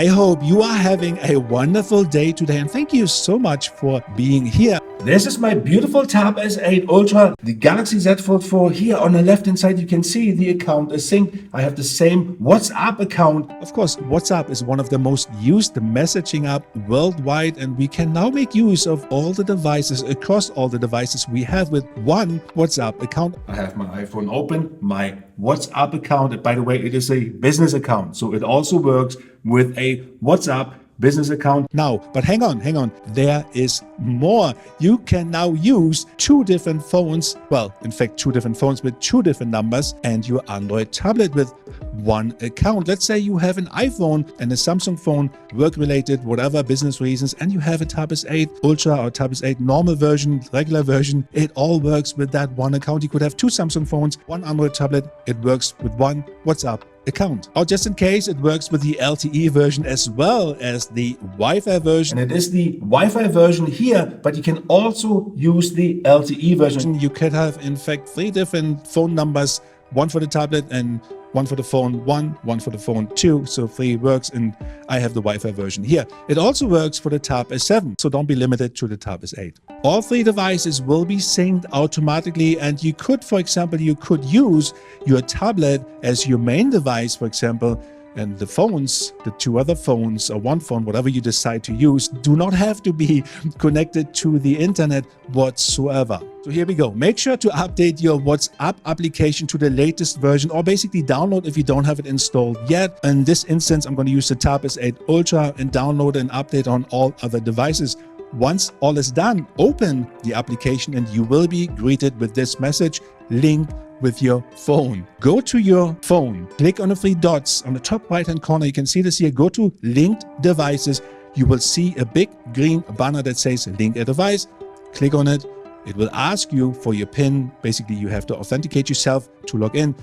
I hope you are having a wonderful day today, and thank you so much for being here. This is my beautiful Tab S8 Ultra, the Galaxy Z Fold 4. Here on the left hand side you can see the account is synced. I have the same WhatsApp account. Of course, WhatsApp is one of the most used messaging app worldwide, and we can now make use of all the devices, across all the devices we have with one WhatsApp account. I have my iPhone open, my WhatsApp account, and by the way, it is a business account, so it also works with a WhatsApp business account. Now, but hang on, there is more. You can now use two different phones, well, in fact, two different phones with two different numbers and your Android tablet with one account. Let's say you have an iPhone and a Samsung phone, work-related, whatever, business reasons, and you have a Tab S8 Ultra or Tab S8 normal version, regular version. It all works with that one account. You could have two Samsung phones, one Android tablet. It works with one WhatsApp account. Or just in case, it works with the LTE version as well as the Wi-Fi version. And it is the Wi-Fi version here, but you can also use the LTE version. You could have, in fact, three different phone numbers, one for the tablet and one for the phone 1, one for the phone 2, so 3 works, and I have the Wi-Fi version here. It also works for the Tab S7, so don't be limited to the Tab S8. All three devices will be synced automatically, and you could, for example, use your tablet as your main device, for example, and the phones, the two other phones or one phone, whatever you decide to use, do not have to be connected to the internet whatsoever. So here we go. Make sure to update your WhatsApp application to the latest version, or basically download if you don't have it installed yet. In this instance, I'm going to use the Tab S8 Ultra and download and update on all other devices. Once all is done, open the application and you will be greeted with this message, linked with your phone. Go to your phone, click on the three dots on the top right hand corner. You can see this here. Go to linked devices. You will see a big green banner that says link a device. Click on it. It will ask you for your PIN. Basically, you have to authenticate yourself to log in.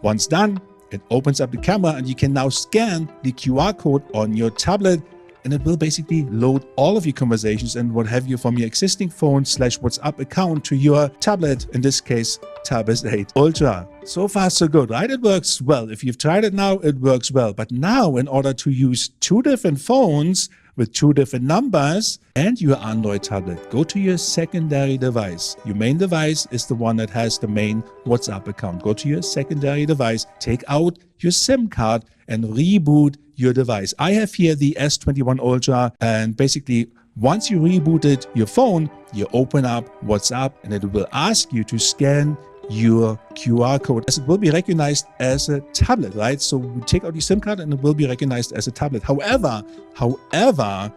Once done, it opens up the camera and you can now scan the QR code on your tablet, and it will basically load all of your conversations and what have you from your existing phone / WhatsApp account to your tablet, in this case, Tab S8 Ultra. So far, so good, right? It works well. If you've tried it now, it works well. But now, in order to use two different phones with two different numbers and your Android tablet, go to your secondary device. Your main device is the one that has the main WhatsApp account. Go to your secondary device, take out your SIM card and reboot your device. I have here the S21 Ultra, and basically once you rebooted your phone, you open up WhatsApp and it will ask you to scan your QR code, as it will be recognized as a tablet, right? So we take out your SIM card and it will be recognized as a tablet. However,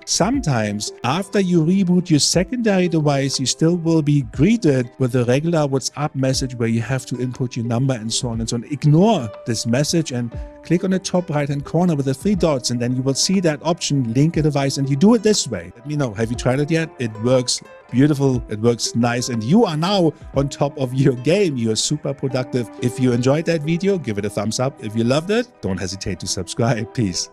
sometimes after you reboot your secondary device, you still will be greeted with a regular WhatsApp message where you have to input your number and so on and so on. Ignore this message and click on the top right hand corner with the three dots, and then you will see that option, link a device, and you do it this way. Let me know, have you tried it yet? It works beautiful, it works nice, and you are now on top of your game. You are super productive. If you enjoyed that video, give it a thumbs up. If you loved it, don't hesitate to subscribe. Peace.